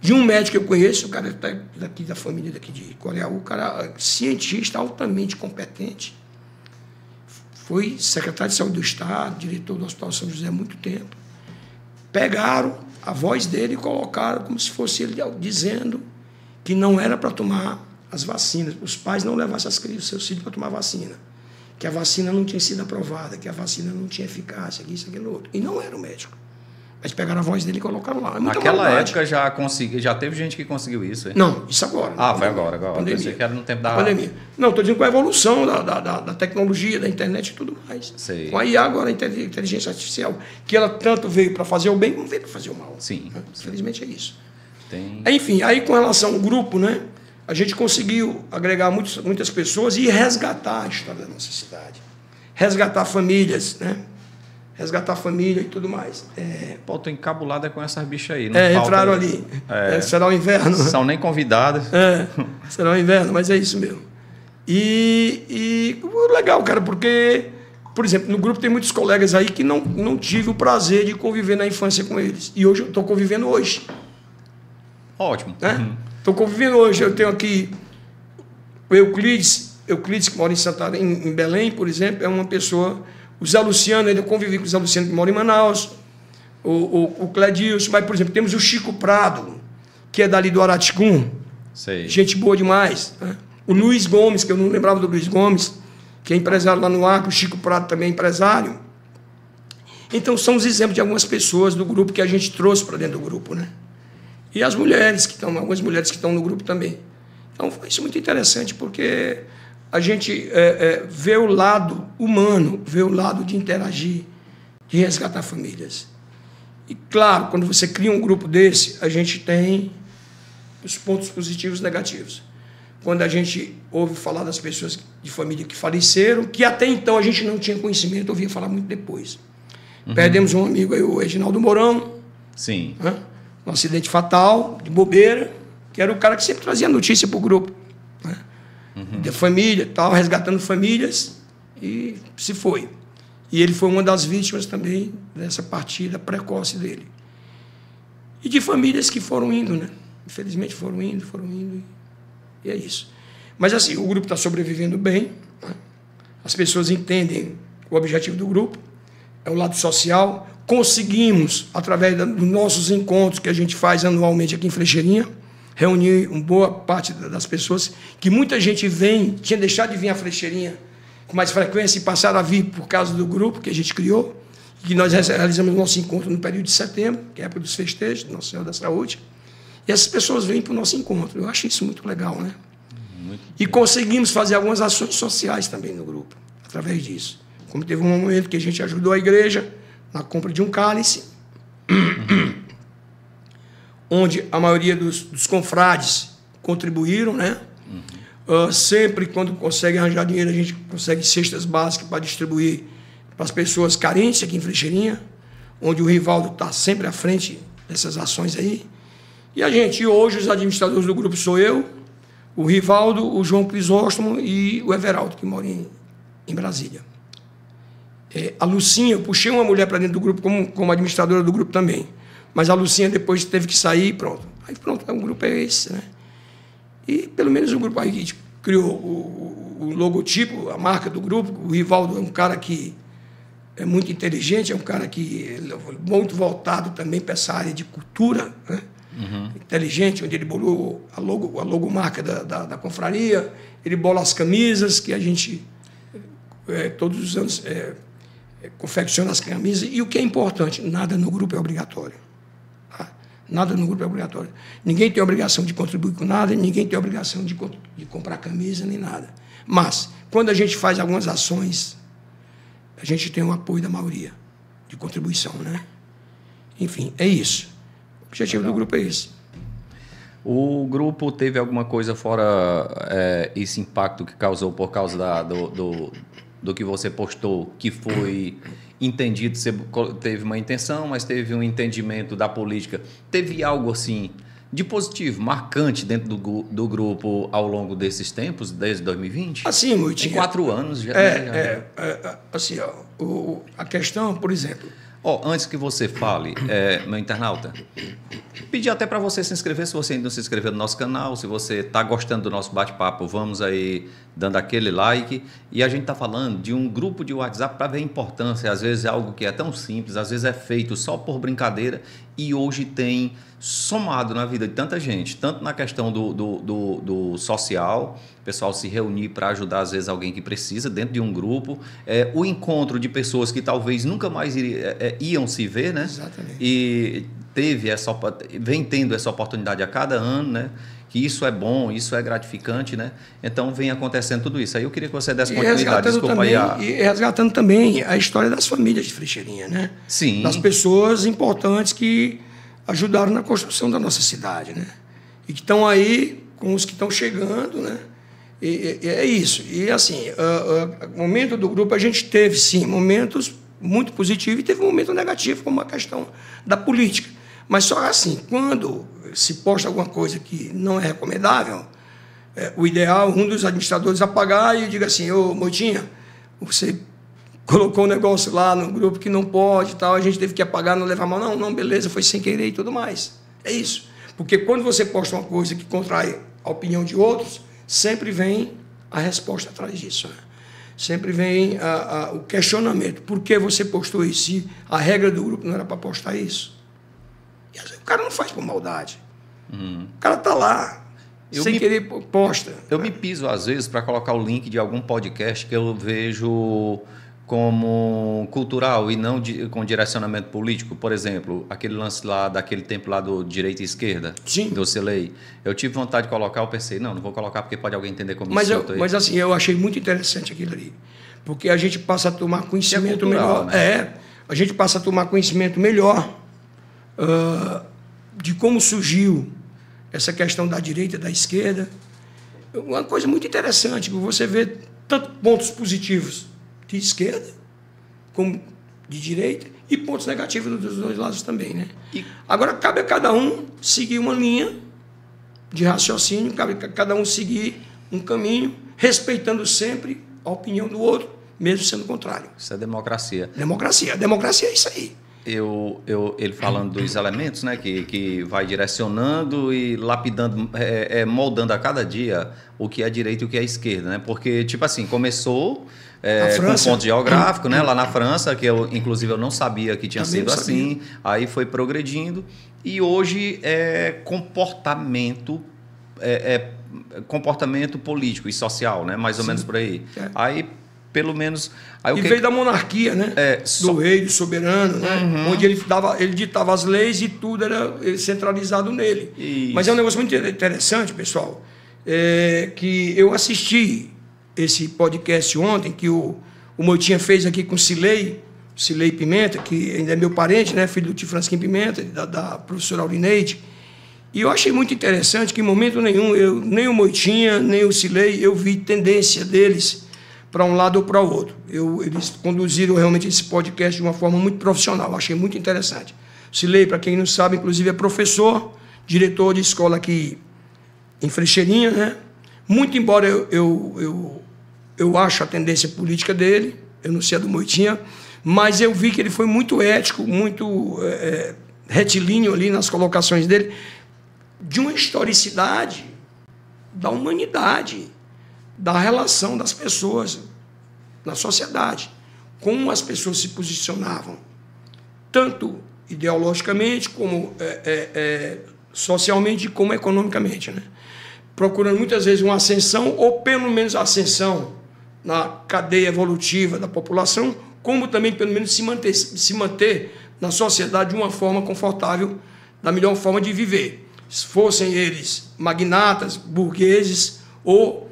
de um médico que eu conheço, o cara está daqui da família daqui de Coreau, o cara cientista altamente competente, foi secretário de Saúde do Estado, diretor do Hospital São José há muito tempo. Pegaram a voz dele e colocaram como se fosse ele dizendo que não era para tomar as vacinas. Os pais não levassem seus filhos para tomar vacina. Que a vacina não tinha sido aprovada, que a vacina não tinha eficácia, que isso, aquilo, outro. E não era o médico. Mas pegaram a voz dele e colocaram lá. Naquela época já teve gente que conseguiu isso, hein? Não, isso agora. Foi agora. Pandemia. Pensei que era no tempo da pandemia. Não, estou dizendo com a evolução da tecnologia, da internet e tudo mais. Sei. Com a IA agora, a inteligência artificial, que ela tanto veio para fazer o bem, como veio para fazer o mal. Sim. Né? Infelizmente é isso. Tem... Enfim, aí com relação ao grupo, né, a gente conseguiu agregar muitas pessoas e resgatar a história da nossa cidade. Resgatar famílias, né? Resgatar a família e tudo mais. Pô, tô encabulada com essas bichas aí. Não entraram ali. Será o inverno. São nem convidadas. Será o inverno, mas é isso mesmo. E legal, cara, porque, por exemplo, no grupo tem muitos colegas aí que não tive o prazer de conviver na infância com eles. E hoje eu estou convivendo hoje. Ótimo. Estou convivendo hoje. Eu tenho aqui o Euclides, que mora em Santarém, em Belém, por exemplo, é uma pessoa... O Zé Luciano, eu convivi com o Zé Luciano, que mora em Manaus. O Cledilson. Mas, por exemplo, temos o Chico Prado, que é dali do Araticum. Sei. Gente boa demais. Né? O Luiz Gomes, que eu não lembrava do Luiz Gomes, que é empresário lá no Acre. O Chico Prado também é empresário. Então, são os exemplos de algumas pessoas do grupo que a gente trouxe para dentro do grupo, né? E as mulheres, algumas mulheres que estão no grupo também. Então, foi isso muito interessante, porque... a gente vê o lado humano, vê o lado de interagir, de resgatar famílias. E, claro, quando você cria um grupo desse, a gente tem os pontos positivos e negativos. Quando a gente ouve falar das pessoas de família que faleceram, que até então a gente não tinha conhecimento, ouvia falar muito depois. Perdemos um amigo aí, o Reginaldo Mourão. Sim. Né? Um acidente fatal, de bobeira, que era o cara que sempre trazia notícia para o grupo. Né? De família, tal, resgatando famílias, e se foi. E ele foi uma das vítimas também dessa partida precoce dele. E de famílias que foram indo, né? Infelizmente foram indo, e é isso. Mas assim, o grupo está sobrevivendo bem, né? As pessoas entendem o objetivo do grupo, é o lado social. conseguimos, através dos nossos encontros que a gente faz anualmente aqui em Frecheirinha, reunir uma boa parte das pessoas, que muita gente tinha deixado de vir à Frecheirinha com mais frequência e passaram a vir por causa do grupo que a gente criou, que nós realizamos o nosso encontro no período de setembro, que é a época dos festejos, do Nosso Senhor da Saúde, e essas pessoas vêm para o nosso encontro. Eu acho isso muito legal, né? E conseguimos fazer algumas ações sociais também no grupo, através disso. Como teve um momento que a gente ajudou a igreja na compra de um cálice, onde a maioria dos confrades contribuíram, né? Sempre, quando consegue arranjar dinheiro, a gente consegue cestas básicas para distribuir para as pessoas carentes aqui em Frecheirinha, onde o Rivaldo está sempre à frente dessas ações aí. E hoje, os administradores do grupo sou eu, o Rivaldo, o João Crisóstomo e o Everaldo, que mora em Brasília. A Lucinha, eu puxei uma mulher para dentro do grupo como administradora do grupo também. Mas a Lucinha depois teve que sair e pronto. Aí pronto, o grupo é esse, né? E pelo menos o grupo aí que a gente criou o logotipo, a marca do grupo. O Rivaldo é um cara que é muito inteligente, é um cara que é muito voltado também para essa área de cultura, né? Inteligente, onde ele bolou a logomarca da confraria, ele bola as camisas, que a gente todos os anos confecciona as camisas. E o que é importante, nada no grupo é obrigatório. Tá? Nada no grupo é obrigatório. Ninguém tem obrigação de contribuir com nada, ninguém tem obrigação de comprar camisa, nem nada. Mas, quando a gente faz algumas ações, a gente tem o apoio da maioria de contribuição, né? Enfim, é isso. O objetivo do grupo é esse. O grupo teve alguma coisa fora esse impacto que causou por causa do que você postou, que foi entendido, você teve uma intenção, mas teve um entendimento da política. Teve algo assim de positivo, marcante dentro do grupo ao longo desses tempos, desde 2020? Assim, Moitinha. Em 4 anos já. Assim, a questão, por exemplo. Antes que você fale, meu internauta, pedir até para você se inscrever, se você ainda não se inscreveu no nosso canal, se você está gostando do nosso bate-papo, vamos aí dando aquele like. E a gente está falando de um grupo de WhatsApp para ver a importância. Às vezes é algo que é tão simples, às vezes é feito só por brincadeira e hoje tem somado na vida de tanta gente, tanto na questão do social, o pessoal se reunir para ajudar, às vezes, alguém que precisa dentro de um grupo, o encontro de pessoas que talvez nunca mais iam se ver, né? Exatamente. E vem tendo essa oportunidade a cada ano, né? Que isso é bom, isso é gratificante, né? Então vem acontecendo tudo isso. Aí eu queria que você desse continuidade. Desculpa também, aí. E resgatando também a história das famílias de Frecheirinha, né? Sim. Das pessoas importantes que ajudaram na construção da nossa cidade, né? E que estão aí com os que estão chegando, né? E é isso. E assim, o momento do grupo, a gente teve, sim, momentos muito positivos e teve um momento negativo, como a questão da política. Mas só assim, quando se posta alguma coisa que não é recomendável, o ideal, um dos administradores apagar e diga assim: ô, Moitinha, você colocou um negócio lá no grupo que não pode e tal, a gente teve que apagar, não levar mal. Não, beleza, foi sem querer e tudo mais. É isso. Porque quando você posta uma coisa que contrai a opinião de outros, sempre vem a resposta atrás disso, né? Sempre vem o questionamento. Por que você postou isso? Se a regra do grupo não era para postar isso? E o cara não faz por maldade. O cara está lá, sem querer posta. Eu me piso, às vezes, para colocar o link de algum podcast que eu vejo como cultural e não com direcionamento político. Por exemplo, aquele lance lá, daquele tempo lá do direita e esquerda, sim, do Celei. Eu tive vontade de colocar, eu pensei, não vou colocar porque pode alguém entender como mas isso. Mas assim, eu achei muito interessante aquilo ali. Porque a gente passa a tomar conhecimento cultural, melhor. Né? A gente passa a tomar conhecimento melhor de como surgiu essa questão da direita e da esquerda. Uma coisa muito interessante, que você vê tanto pontos positivos de esquerda como de direita e pontos negativos dos dois lados também, né? Agora, cabe a cada um seguir uma linha de raciocínio, cabe a cada um seguir um caminho, respeitando sempre a opinião do outro, mesmo sendo contrário. Isso é democracia. Democracia é isso aí. Ele falando dos elementos, né, que vai direcionando e lapidando, moldando a cada dia o que é direita e o que é esquerda, né? Porque, tipo assim, começou com ponto geográfico, né? Lá na França, que eu, inclusive, eu não sabia que tinha sido assim. Aí foi progredindo. E hoje é comportamento político e social, né? Mais ou menos por aí. Aí, pelo menos... Aí, veio da monarquia, né? Do rei, do soberano, né? Onde ele ditava as leis e tudo era centralizado nele. Isso. Mas é um negócio muito interessante, pessoal, que eu assisti esse podcast ontem, que o Moitinha fez aqui com o Cilei Pimenta, que ainda é meu parente, né? Filho do tio Francisquinho Pimenta, da professora Aurineide. E eu achei muito interessante que, em momento nenhum, nem o Moitinha, nem o Cilei, eu vi tendência deles para um lado ou para o outro. Eles conduziram realmente esse podcast de uma forma muito profissional. Eu achei muito interessante. O Cilei, para quem não sabe, inclusive é professor, diretor de escola aqui em Frecheirinha, né? Muito embora eu acho a tendência política dele, eu não sei a do Moitinha, mas eu vi que ele foi muito ético, muito retilíneo ali nas colocações dele, de uma historicidade da humanidade, da relação das pessoas na sociedade, como as pessoas se posicionavam, tanto ideologicamente, como socialmente, como economicamente, né? Procurando muitas vezes uma ascensão, ou pelo menos a ascensão na cadeia evolutiva da população, como também, pelo menos, se manter na sociedade de uma forma confortável, da melhor forma de viver. Se fossem eles magnatas, burgueses, ou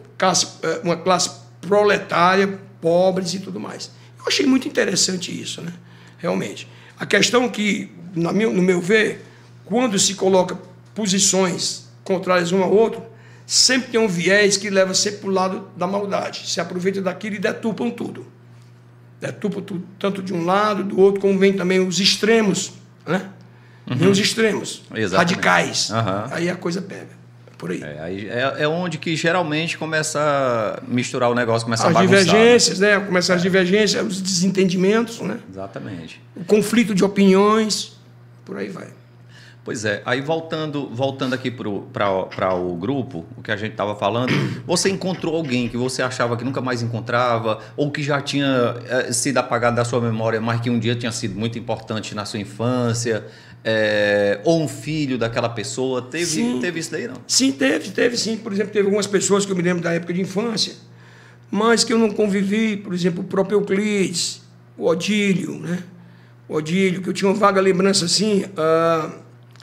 uma classe proletária, pobres e tudo mais. Eu achei muito interessante isso, né? Realmente. A questão que, no meu ver, quando se coloca posições contrárias um ao outro, sempre tem um viés que leva sempre para o lado da maldade. Se aproveita daquilo e detupam tudo. Detupam tudo, tanto de um lado, do outro, como vem também os extremos, né? Vem os extremos, radicais. Aí a coisa pega. Por aí. É onde que geralmente começa a misturar o negócio, começa a bagunçar. As divergências, né? Começam as divergências, os desentendimentos, né? Exatamente. O conflito de opiniões, por aí vai. Pois é, aí voltando aqui para o grupo, o que a gente estava falando, você encontrou alguém que você achava que nunca mais encontrava, ou que já tinha sido apagado da sua memória, mas que um dia tinha sido muito importante na sua infância, ou um filho daquela pessoa? Teve isso daí, não? Sim, teve sim. Por exemplo, teve algumas pessoas que eu me lembro da época de infância, mas que eu não convivi, por exemplo, o próprio Euclides, o Odílio, né? O Odílio, que eu tinha uma vaga lembrança assim.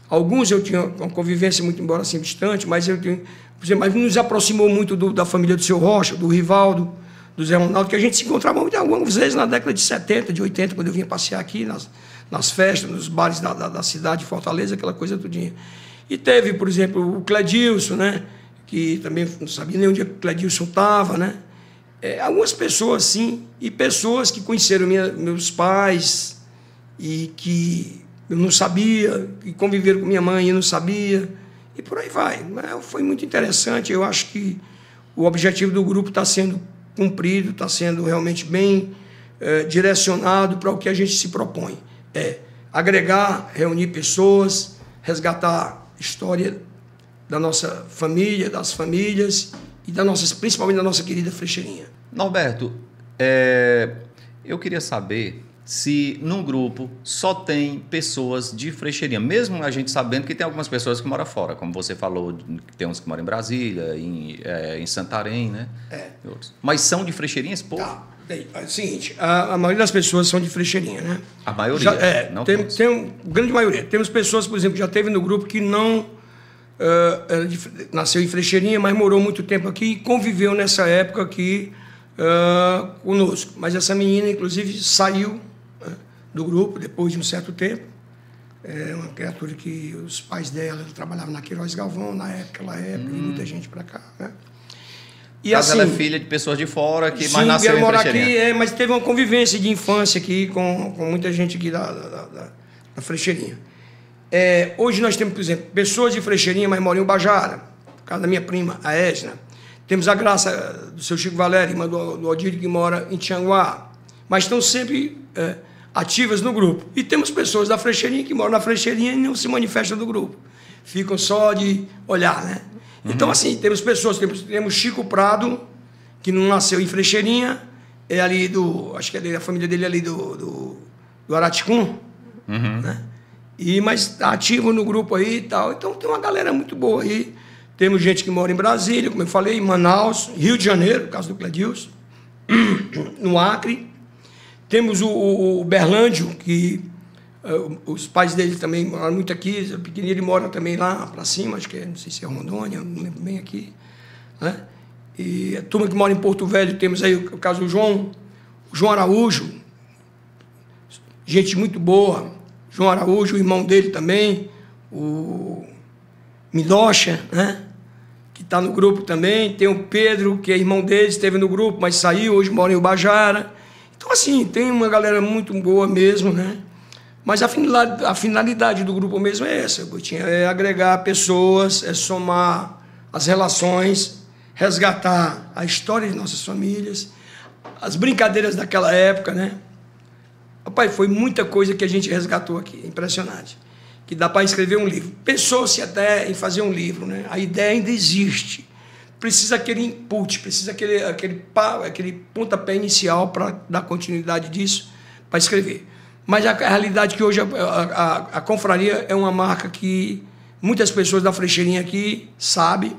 Alguns eu tinha uma convivência muito, embora assim, distante, mas eu tenho, por exemplo, mas nos aproximou muito da família do seu Rocha, do Rivaldo, do Zé Ronaldo, que a gente se encontrava algumas vezes na década de 70, de 80, quando eu vinha passear aqui nas festas, nos bares da cidade de Fortaleza, aquela coisa tudinha. E teve, por exemplo, o Cledilson, né? Que também não sabia nem onde o Cledilson estava, né? Algumas pessoas, sim, e pessoas que conheceram meus pais e que eu não sabia, que conviveram com minha mãe e eu não sabia, e por aí vai. Mas foi muito interessante. Eu acho que o objetivo do grupo está sendo cumprido, está sendo realmente bem direcionado para o que a gente se propõe. Agregar, reunir pessoas, resgatar história da nossa família, das famílias e principalmente da nossa querida Frecheirinha. Norberto, eu queria saber se num grupo só tem pessoas de Frecheirinha, mesmo a gente sabendo que tem algumas pessoas que moram fora, como você falou, tem uns que moram em Brasília, em Santarém, né? Mas são de Frecheirinha esse povo? Tá. É o seguinte, a maioria das pessoas são de Frecheirinha, né? A maioria? Não tem grande maioria. Temos pessoas, por exemplo, que já teve no grupo que não nasceu em Frecheirinha, mas morou muito tempo aqui e conviveu nessa época aqui conosco. Mas essa menina, inclusive, saiu do grupo depois de um certo tempo. É uma criatura que os pais dela trabalhavam na Queiroz Galvão, naquela época, e muita gente para cá, né? E mas assim, ela é filha de pessoas de fora, mas nasceu em Frecheirinha. Aqui, mas teve uma convivência de infância aqui com muita gente aqui da Frecheirinha. Hoje nós temos, por exemplo, pessoas de Frecheirinha, mas moram em Ubajara, por causa da minha prima, a Esna. Temos a Graça do seu Chico Valério, irmã do Odílio, que mora em Tianguá, mas estão sempre ativas no grupo. E temos pessoas da Frecheirinha que moram na Frecheirinha e não se manifestam do grupo. Ficam só de olhar, né? Então, assim, temos pessoas, temos Chico Prado, que não nasceu em Frecheirinha, é ali acho que é a família dele é ali do Araticum, né? Mas está ativo no grupo aí e tal. Então tem uma galera muito boa aí. Temos gente que mora em Brasília, como eu falei, em Manaus, Rio de Janeiro, no caso do Cledilson, no Acre. Temos o Berlândio, que os pais dele também moram muito aqui. O pequenininho ele mora também lá para cima, acho que não sei se é Rondônia, não lembro bem aqui, né? E a turma que mora em Porto Velho, temos aí o caso do João Araújo, gente muito boa. João Araújo, o irmão dele também, o Midocha, né? Que está no grupo também. Tem o Pedro, que é irmão dele, esteve no grupo, mas saiu, hoje mora em Ubajara. Então, assim, tem uma galera muito boa mesmo, né? Mas a finalidade do grupo mesmo é essa, Boitinha, é agregar pessoas, é somar as relações, resgatar a história de nossas famílias, as brincadeiras daquela época, né? Rapaz, foi muita coisa que a gente resgatou aqui, impressionante. Que dá para escrever um livro. Pensou-se até em fazer um livro, né? A ideia ainda existe. Precisa aquele input, precisa aquele pontapé inicial para dar continuidade disso, para escrever. Mas a realidade é que hoje a confraria é uma marca que muitas pessoas da Frecheirinha aqui sabem,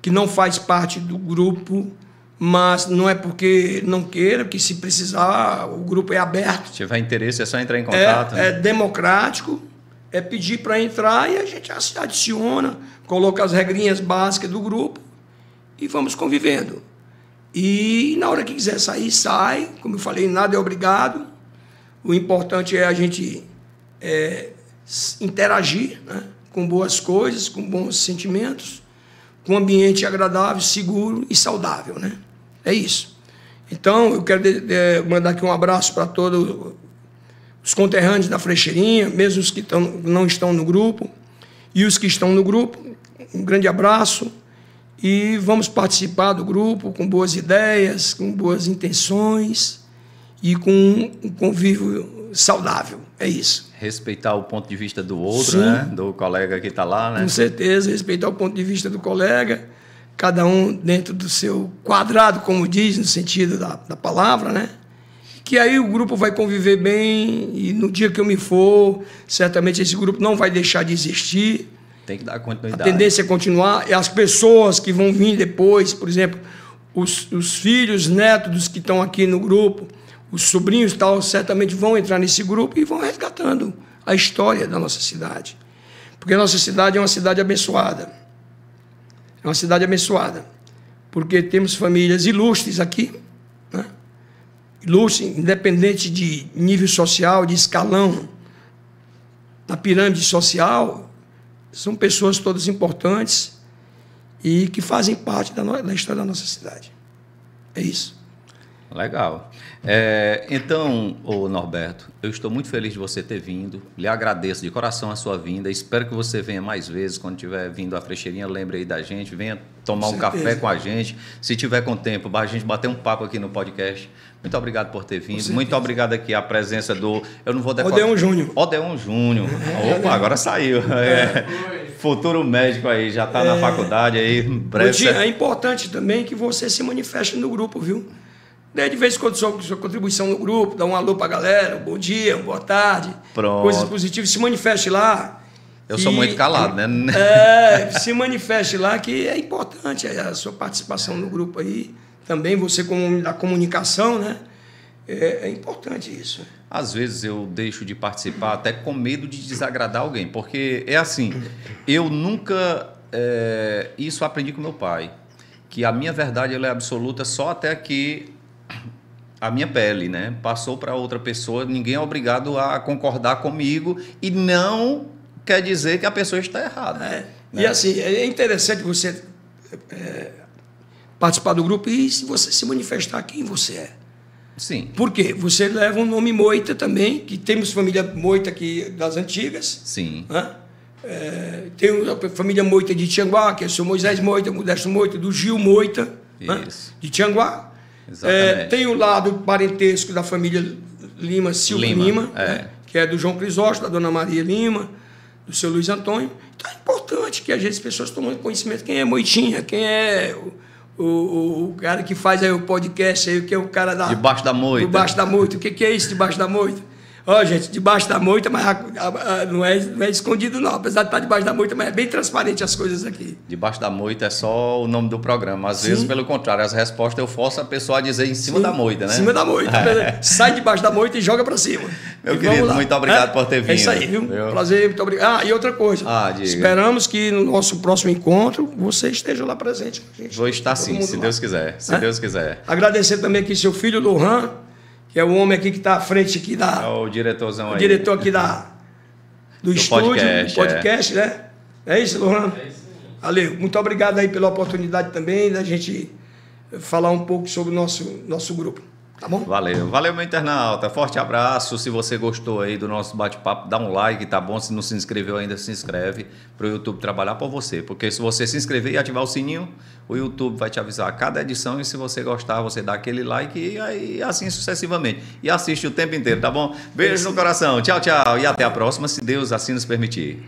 que não faz parte do grupo, mas não é porque não queira, que se precisar, o grupo é aberto. Se tiver interesse, é só entrar em contato. É democrático, é pedir para entrar e a gente adiciona, coloca as regrinhas básicas do grupo e vamos convivendo. E na hora que quiser sair, sai. Como eu falei, nada é obrigado. O importante é a gente interagir, né, com boas coisas, com bons sentimentos, com um ambiente agradável, seguro e saudável, né? É isso. Então, eu quero mandar aqui um abraço para todos os conterrâneos da Frecheirinha, mesmo os que não estão no grupo, e os que estão no grupo. Um grande abraço e vamos participar do grupo com boas ideias, com boas intenções e com um convívio saudável. É isso. Respeitar o ponto de vista do outro, sim, né? Do colega que está lá, né? Com certeza, respeitar o ponto de vista do colega, cada um dentro do seu quadrado, como diz, no sentido da palavra, né? Que aí o grupo vai conviver bem e no dia que eu me for, certamente esse grupo não vai deixar de existir. Tem que dar continuidade. A tendência é continuar. E as pessoas que vão vir depois, por exemplo, os filhos, netos dos que estão aqui no grupo, os sobrinhos e tal, certamente vão entrar nesse grupo e vão resgatando a história da nossa cidade. Porque a nossa cidade é uma cidade abençoada. É uma cidade abençoada. Porque temos famílias ilustres aqui, né? Ilustres, independente de nível social, de escalão, na pirâmide social, são pessoas todas importantes e que fazem parte da história da nossa cidade. É isso. Legal. Então, Norberto, eu estou muito feliz de você ter vindo. Lhe agradeço de coração a sua vinda. Espero que você venha mais vezes. Quando estiver vindo à Frecheirinha, lembre aí da gente. Venha tomar um café com a gente. Se tiver com tempo, a gente bater um papo aqui no podcast. Muito obrigado por ter vindo. Muito obrigado aqui a presença do... Eu não vou decorar... Odeon Júnior. Odeon Júnior. Opa, agora saiu. Futuro médico aí, já está na faculdade aí. Breve... É importante também que você se manifeste no grupo, viu? De vez em quando sua contribuição no grupo, dá um alô para a galera, um bom dia, uma boa tarde, pronto, coisas positivas, se manifeste lá. Eu sou muito calado, né? Se manifeste lá, que é importante a sua participação no grupo aí. Também você, como da comunicação, né? É importante isso. Às vezes eu deixo de participar até com medo de desagradar alguém, porque é assim, eu nunca... isso aprendi com meu pai, que a minha verdade ela é absoluta só até que a minha pele, né? Passou para outra pessoa, ninguém é obrigado a concordar comigo e não quer dizer que a pessoa está errada. Né? E assim, é interessante você participar do grupo e você se manifestar quem você é. Sim. Por quê? Você leva um nome Moita também, que temos família Moita aqui das antigas. Sim. Né? Tem a família Moita de Tianguá, que é o seu Moisés Moita, Modesto Moita, do Gil Moita, né? De Tianguá. Tem o lado parentesco da família Lima, Silva Lima, né? Que é do João Crisóstomo, da Dona Maria Lima, do seu Luiz Antônio. Então é importante que às vezes as pessoas tomem conhecimento quem é Moitinha, quem é o cara que faz aí o podcast, aí, que é o cara da... Debaixo da moita. Debaixo da moita. O que é isso, debaixo da moita? Ó, gente, debaixo da moita, mas não é escondido não, apesar de estar debaixo da moita, mas é bem transparente as coisas aqui. Debaixo da moita é só o nome do programa. Às vezes, pelo contrário, as respostas eu forço a pessoa a dizer em cima da moita, né? Em cima da moita. Sai debaixo da moita e joga para cima. Meu querido, muito obrigado por ter vindo. É isso aí, viu? Prazer, muito obrigado. E outra coisa, esperamos que no nosso próximo encontro você esteja lá presente. Vou estar sim, se Deus quiser. Se Deus quiser. Agradecer também aqui seu filho, Lohan, que é o homem aqui que está à frente aqui da... É o diretorzão aí. O diretor aqui do estúdio, do podcast, né? É isso, Lohan? É isso. Valeu. Muito obrigado aí pela oportunidade também da gente falar um pouco sobre o nosso grupo. Tá bom? Valeu. Valeu, meu internauta. Forte abraço. Se você gostou aí do nosso bate-papo, dá um like, tá bom? Se não se inscreveu ainda, se inscreve para o YouTube trabalhar por você. Porque se você se inscrever e ativar o sininho, o YouTube vai te avisar a cada edição e se você gostar, você dá aquele like e aí assim sucessivamente. E assiste o tempo inteiro, tá bom? Beijo no coração. Tchau, tchau. E até a próxima, se Deus assim nos permitir.